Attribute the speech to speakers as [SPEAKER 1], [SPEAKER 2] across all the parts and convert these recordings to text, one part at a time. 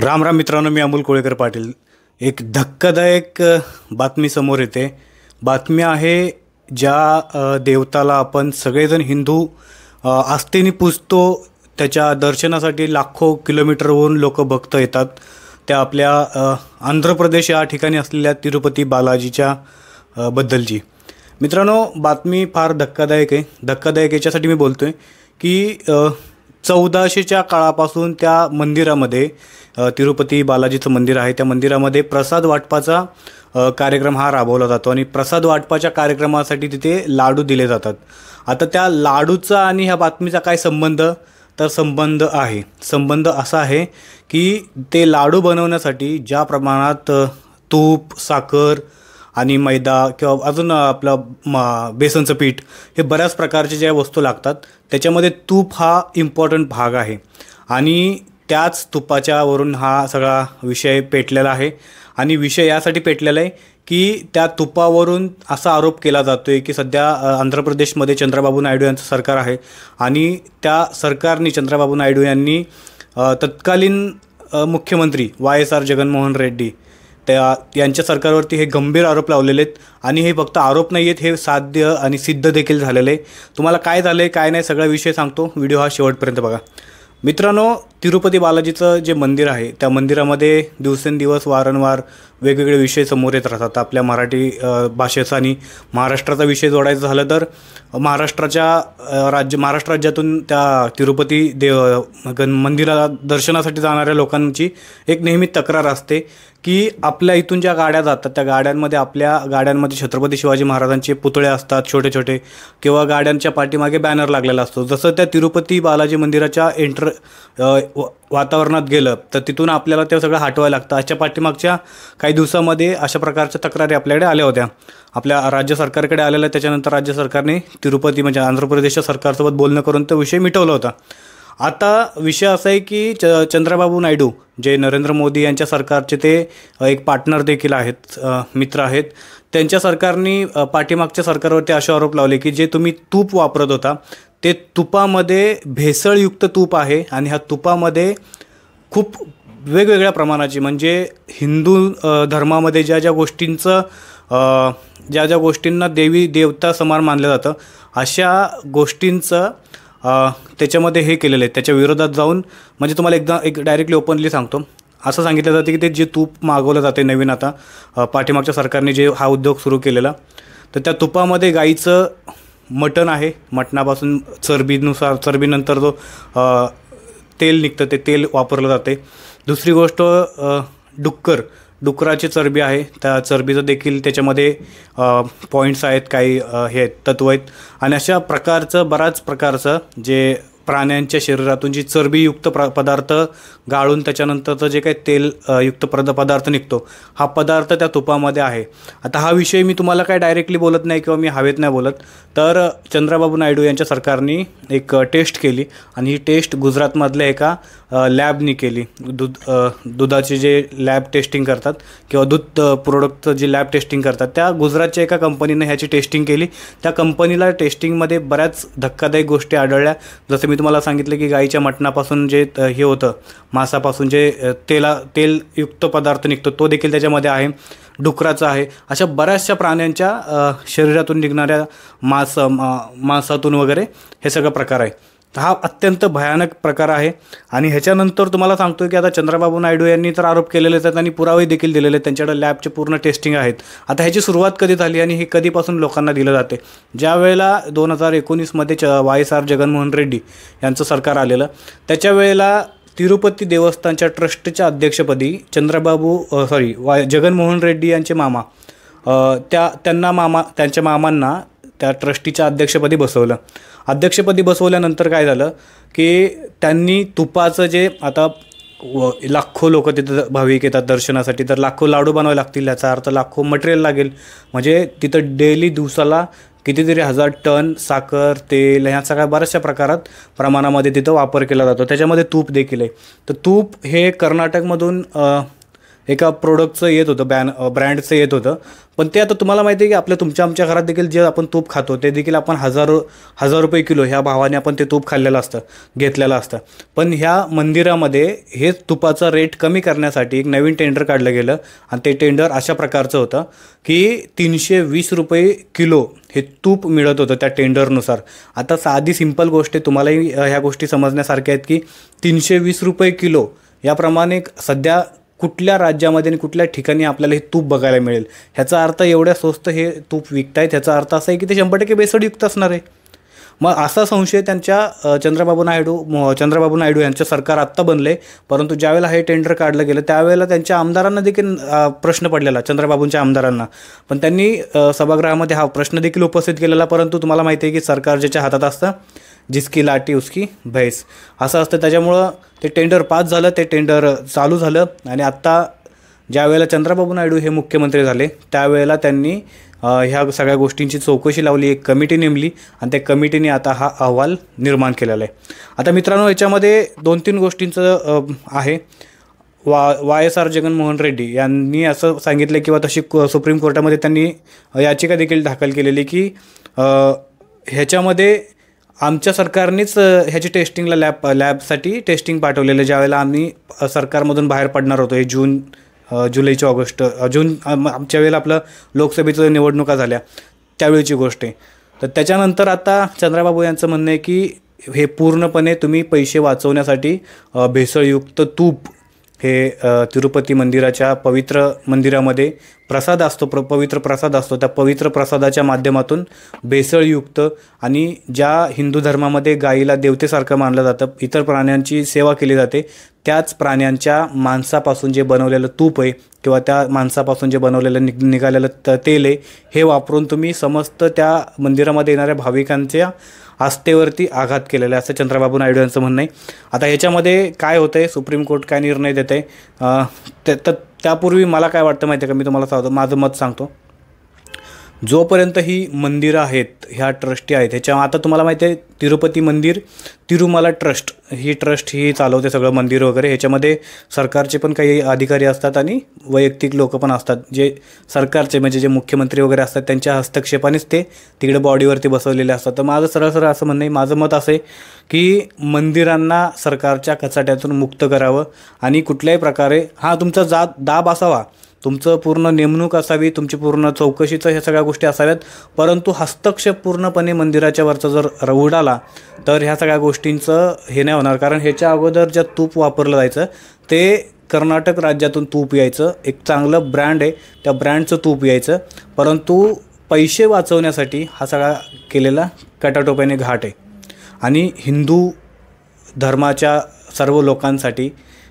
[SPEAKER 1] राम राम मित्रांनो, मी अमोल कोळेकर पाटील. एक धक्कादायक बातमी समोर येते. बातमी आहे ज्या देवताला आपण सगळेजण हिंदू आस्थेने पूजतो, त्याच्या दर्शनासाठी लाखो किलोमीटरवरून लोक भक्त येतात. त्या आपल्या आंध्र प्रदेश या ठिकाणी असलेल्या तिरुपती बालाजीच्या बद्दलची. मित्रांनो, बातमी फार धक्कादायक आहे. धक्कादायक याच्यासाठी मी बोलतो आहे की 1400च्या काळापासून त्या मंदिरामध्ये, तिरुपती बालाजीचं मंदिर आहे, त्या मंदिरामध्ये प्रसाद वाटपाचा कार्यक्रम हा राबवला जातो आणि प्रसाद वाटपाच्या कार्यक्रमासाठी तिथे लाडू दिले जातात. आता त्या लाडूचा आणि ह्या बातमीचा काय संबंध? तर संबंध असा आहे की ते लाडू बनवण्यासाठी ज्या प्रमाणात तूप, साखर आणि मैदा किंवा अजून आपलं बेसनचं पीठ, हे बऱ्याच प्रकारचे ज्या वस्तू लागतात, त्याच्यामध्ये तूप हा इम्पॉर्टंट भाग आहे. आणि त्याच तुपाच्यावरून हा सगळा विषय पेटलेला आहे. आणि विषय यासाठी पेटलेला आहे की त्या तुपावरून असा आरोप केला जातो आहे की सध्या आंध्र प्रदेशमध्ये चंद्राबाबू नायडू यांचं सरकार आहे आणि त्या सरकारने, चंद्राबाबू नायडू यांनी तत्कालीन मुख्यमंत्री YSR जगनमोहन रेड्डी यांच्या सरकारवरती हे गंभीर आरोप लावलेले आहेत. आणि हे फक्त आरोप नाही आहेत, हे साध्य आणि सिद्ध देखील झालेलं आहे. तुम्हाला काय झालं आहे, काय नाही, सगळा विषय सांगतो. व्हिडिओ हा शेवटपर्यंत बघा. मित्रांनो, तिरुपती बालाजीचं जे मंदिर आहे, त्या मंदिरामध्ये दिवसेंदिवस वारंवार वेगवेगळे विषय समोर येत राहतात. आपल्या मराठी भाषेचा आणि महाराष्ट्राचा विषय जोडायचा झालं तर महाराष्ट्र राज्यातून त्या तिरुपती मंदिराला दर्शनासाठी जाणाऱ्या लोकांची एक नेहमी तक्रार असते की आपल्या इथून ज्या गाड्या जातात, त्या गाड्यांमध्ये, आपल्या गाड्यांमध्ये छत्रपती शिवाजी महाराजांचे पुतळे असतात छोटे छोटे, किंवा गाड्यांच्या पाठीमागे बॅनर लागलेला असतो. जसं त्या तिरुपती बालाजी मंदिराच्या वातावरणात गेलं तर तिथून आपल्याला ते सगळं हटवायला लागतं. अशा पाठीमागच्या काही दिवसामध्ये अशा प्रकारच्या तक्रारी आपल्याकडे आल्या होत्या, आपल्या राज्य सरकारकडे आलेल्या. त्याच्यानंतर राज्य सरकारने तिरुपती म्हणजे आंध्र प्रदेशच्या सरकारसोबत बोलणं करून तो विषय मिटवला होता. आता विषय असा आहे की चंद्रबाबू नायडू, जे नरेंद्र मोदी यांच्या सरकारचे ते एक पार्टनर देखील आहेत, मित्र आहेत, त्यांच्या सरकारने पाठीमागच्या सरकारवरती असे आरोप लावले की जे तुम्ही तूप वापरत होता, ते तुपामध्ये भेसळयुक्त तूप आहे. आणि ह्या तुपामध्ये खूप वेगवेगळ्या प्रमाणाची, म्हणजे हिंदू धर्मामध्ये ज्या ज्या गोष्टींना देवी देवता समान मानलं जातं, अशा गोष्टींचं त्याच्यामध्ये हे केलेलं आहे. त्याच्या विरोधात जाऊन, म्हणजे तुम्हाला एक डायरेक्टली ओपनली सांगतो, असं सांगितलं जातं की ते जे तूप मागवलं जाते नवीन, आता पाठीमागच्या सरकारने जे हा उद्योग सुरू केलेला, तर त्या तुपामध्ये गाईचं मटण आहे, मटणापासून चरबीनंतर जो तेल निघतं ते तेल वापरलं जाते. दुसरी गोष्ट डुकराची चरबी आहे, त्या चरबीचं देखील त्याच्यामध्ये पॉईंट्स आहेत, काही हे आहेत, तत्व आहेत. आणि अशा प्रकारचं बऱ्याच प्रकारचं जे प्राण्यांच्या शरीरातून जी चरबीयुक्त पदार्थ गाळून त्याच्यानंतरचं जे काही तेल युक्त पदार्थ निघतो, हा पदार्थ त्या तुपामध्ये आहे. आता हा विषय मी तुम्हाला काय डायरेक्टली बोलत नाही किंवा मी हवेत नाही बोलत, तर चंद्रबाबू नायडू यांच्या सरकारने एक टेस्ट केली आणि ही टेस्ट गुजरातमधल्या एका लॅबनी केली. दुधाचे जे लॅब टेस्टिंग करतात किंवा दूध प्रोडक्टचं जे लॅब टेस्टिंग करतात, त्या गुजरातच्या एका कंपनीने ह्याची टेस्टिंग केली. त्या कंपनीला टेस्टिंगमध्ये बऱ्याच धक्कादायक गोष्टी आढळल्या. जसं मी तुम्हाला सांगितलं की गाईच्या मटणापासून जे हे होतं, मांसापासून जे तेलयुक्त पदार्थ निघतो, तो देखील त्याच्यामध्ये आहे. डुकराचं आहे. अशा बऱ्याचशा प्राण्यांच्या शरीरातून निघणाऱ्या मांसातून वगैरे हे सगळं प्रकार आहे. हा अत्यंत भयानक प्रकार आहे. आणि ह्याच्यानंतर तुम्हाला सांगतो की आता चंद्रबाबू नायडू यांनी तर आरोप केलेलेच आहेत आणि पुरावे देखील दिलेले आहेत, त्यांच्याकडे लॅबचे पूर्ण टेस्टिंग आहेत. आता ह्याची सुरुवात कधी झाली आणि हे कधीपासून लोकांना दिलं जाते? ज्या वेळेला 2019मध्ये YSR जगनमोहन रेड्डी यांचं सरकार आलेलं, त्याच्या वेळेला तिरुपती देवस्थानच्या ट्रस्टच्या अध्यक्षपदी जगनमोहन रेड्डी यांचे मामा, त्यांच्या मामांना त्या ट्रस्टीच्या अध्यक्षपदी बसवलं. अध्यक्षपदी बसवल्यानंतर काय झालं की त्यांनी तुपाचं जे, आता लाखो लोक तिथं भाविक येतात दर्शनासाठी, तर लाखो लाडू बनवावे लागतील, याचा अर्थ लाखो मटेरियल लागेल. म्हणजे तिथं डेली दिवसाला कितीतरी 1000 टन साखर, तेल, ह्या सगळ्या बऱ्याचशा प्रमाणामध्ये तिथं वापर केला जातो. त्याच्यामध्ये तूप देखील आहे. तर तूप हे कर्नाटकमधून एका प्रोडक्टचं येत होतं, ब्रँडचं येत होतं. पण ते आता तुम्हाला माहिती आहे की आमच्या घरात देखील जे आपण तूप खातो ते देखील आपण हजार रुपये किलो ह्या भावाने आपण ते तूप घेतलेलं असतं. पण ह्या मंदिरामध्ये हे तुपाचा रेट कमी करण्यासाठी एक नवीन टेंडर काढलं गेलं आणि ते टेंडर अशा प्रकारचं होतं की 320 रुपये किलो हे तूप मिळत होतं त्या टेंडरनुसार. आता साधी सिंपल गोष्ट आहे, तुम्हालाही ह्या गोष्टी समजण्यासारख्या आहेत की 320 रुपये किलो याप्रमाणे सध्या कुठल्या राज्यामध्ये आणि कुठल्या ठिकाणी आपल्याला हे तूप बघायला मिळेल. ह्याचा अर्थ एवढ्या स्वस्त हे तूप विकतायत, ह्याचा अर्थ असा आहे की ते 100% भेसळयुक्त असणार आहे. मग असा संशय त्यांच्या चंद्रबाबू नायडू यांचं सरकार आत्ता बनले. परंतु ज्यावेळेला हे टेंडर काढलं गेलं त्यावेळेला त्यांच्या आमदारांना देखील प्रश्न पडलेला, चंद्रबाबूंच्या आमदारांना. पण त्यांनी सभागृहामध्ये हा प्रश्न देखील उपस्थित केलेला. परंतु तुम्हाला माहिती आहे की सरकार ज्याच्या हातात असतं, जिसकी लाठी उसकी भैंस असं असतं. त्याच्यामुळं ते टेंडर पास झालं, ते टेंडर चालू झालं. आणि आत्ता ज्यावेळेला चंद्रबाबू नायडू हे मुख्यमंत्री झाले त्यावेळेला त्यांनी ह्या सगळ्या गोष्टींची चौकशी लावली, एक कमिटी नेमली आणि त्या कमिटीने आता हा अहवाल निर्माण केलेला आहे. आता मित्रांनो, याच्यामध्ये 2-3 गोष्टींचं आहे. YSR जगनमोहन रेड्डी यांनी असं सांगितलं किंवा तशी सुप्रीम कोर्टामध्ये त्यांनी याचिका देखील दाखल केलेली की ह्याच्यामध्ये आमच्या सरकारनेच ह्याची टेस्टिंगला लॅबसाठी टेस्टिंग पाठवलेलं. ज्यावेळेला आम्ही सरकारमधून बाहेर पडणार होतो, हे जुलैच्या जून आमच्या वेळेला आपलं लोकसभेचं निवडणुका झाल्या त्यावेळीची गोष्ट आहे. तर त्याच्यानंतर आता चंद्रबाबू यांचं म्हणणं आहे की हे पूर्णपणे तुम्ही पैसे वाचवण्यासाठी भेसळयुक्त तूप हे तिरुपती मंदिराच्या पवित्र मंदिरामध्ये प्रसाद असतो, पवित्र प्रसाद असतो, त्या पवित्र प्रसादाच्या माध्यमातून भेसळयुक्त आणि ज्या हिंदू धर्मामध्ये गाईला देवतेसारखं मानलं जातं, इतर प्राण्यांची सेवा केली जाते, त्याच प्राण्यांच्या मांसापासून जे बनवलेलं तूप आहे किंवा त्या मांसापासून जे बनवलेलं निघालेलं तेल आहे हे वापरून तुम्ही समस्त त्या मंदिरामध्ये येणाऱ्या भाविकांच्या आस्थेवरती आघात केलेला आहे, असं चंद्रबाबू नायडू यांचं म्हणणं आहे. आता ह्याच्यामध्ये काय होतं आहे, सुप्रीम कोर्ट काय निर्णय देत आहे, त्यापूर्वी मला काय वाटतं माहिती आहे का, मी तुम्हाला माझं मत सांगतो. जोपर्यंत ही मंदिरं आहेत, ह्या ट्रस्टी आहेत, ह्याच्या आता तुम्हाला माहिती आहे तिरुपती मंदिर तिरुमला ट्रस्ट ही चालवते सगळं मंदिर वगैरे. ह्याच्यामध्ये सरकारचे पण काही अधिकारी असतात आणि वैयक्तिक लोक पण असतात, जे सरकारचे म्हणजे जे मुख्यमंत्री वगैरे असतात त्यांच्या हस्तक्षेपानेच ते तिकडे बॉडीवरती बसवलेले असतात. तर माझं सरळ असं म्हणणं आहे, माझं मत असं आहे की मंदिरांना सरकारच्या कचाट्यातून मुक्त करावं आणि कुठल्याही प्रकारे तुमचा दाब असावा, तुमचं पूर्ण नेमणूक असावी, तुमची पूर्ण चौकशीचं ह्या सगळ्या गोष्टी असाव्यात. परंतु हस्तक्षेप पूर्णपणे मंदिराच्या वरचा जर उडाला तर ह्या सगळ्या गोष्टींचं हे नाही होणार. कारण ह्याच्या अगोदर ज्या तूप वापरलं जायचं ते कर्नाटक राज्यातून तूप यायचं, एक चांगलं ब्रँड आहे, त्या ब्रँडचं तूप यायचं. परंतु पैसे वाचवण्यासाठी हा सगळा केलेला कटाटोप्याने घाट आहे. आणि हिंदू धर्माच्या सर्व लोकांसाठी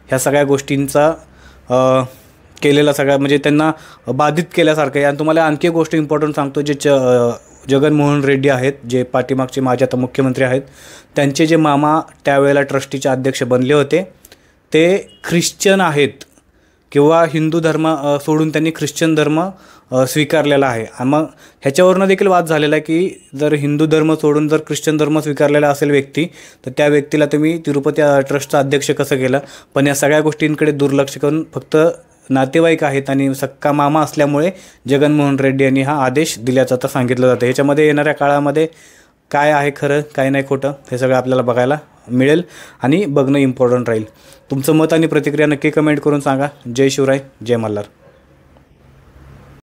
[SPEAKER 1] ह्या सगळ्या गोष्टींचा केलेला सगळ्या म्हणजे त्यांना बाधित केल्यासारखं आहे. आणि तुम्हाला आणखी एक गोष्ट इम्पॉर्टंट सांगतो, जे जगनमोहन रेड्डी आहेत, जे पाठीमागचे माझे आता मुख्यमंत्री आहेत, त्यांचे जे मामा त्यावेळेला ट्रस्टीचे अध्यक्ष बनले होते ते ख्रिश्चन आहेत किंवा हिंदू धर्म सोडून त्यांनी ख्रिश्चन धर्म स्वीकारलेला आहे. आणि मग ह्याच्यावरनं देखील वाद झालेला आहे की जर हिंदू धर्म सोडून जर ख्रिश्चन धर्म स्वीकारलेला असेल व्यक्ती, तर त्या व्यक्तीला तुम्ही तिरुपती ट्रस्टचा अध्यक्ष कसं केलं. पण या सगळ्या गोष्टींकडे दुर्लक्ष करून फक्त नातेवाईक आहेत आणि सक्का मामा असल्यामुळे जगनमोहन रेड्डी यांनी हा आदेश दिल्याचं आता सांगितलं जातं. ह्याच्यामध्ये येणाऱ्या काळामध्ये काय आहे खरं, काय नाही खोटं, हे सगळं आपल्याला बघायला मिळेल आणि बघणं इम्पॉर्टंट राहील. तुमचं मत आणि प्रतिक्रिया नक्की कमेंट करून सांगा. जय शिवराय, जय मल्हार.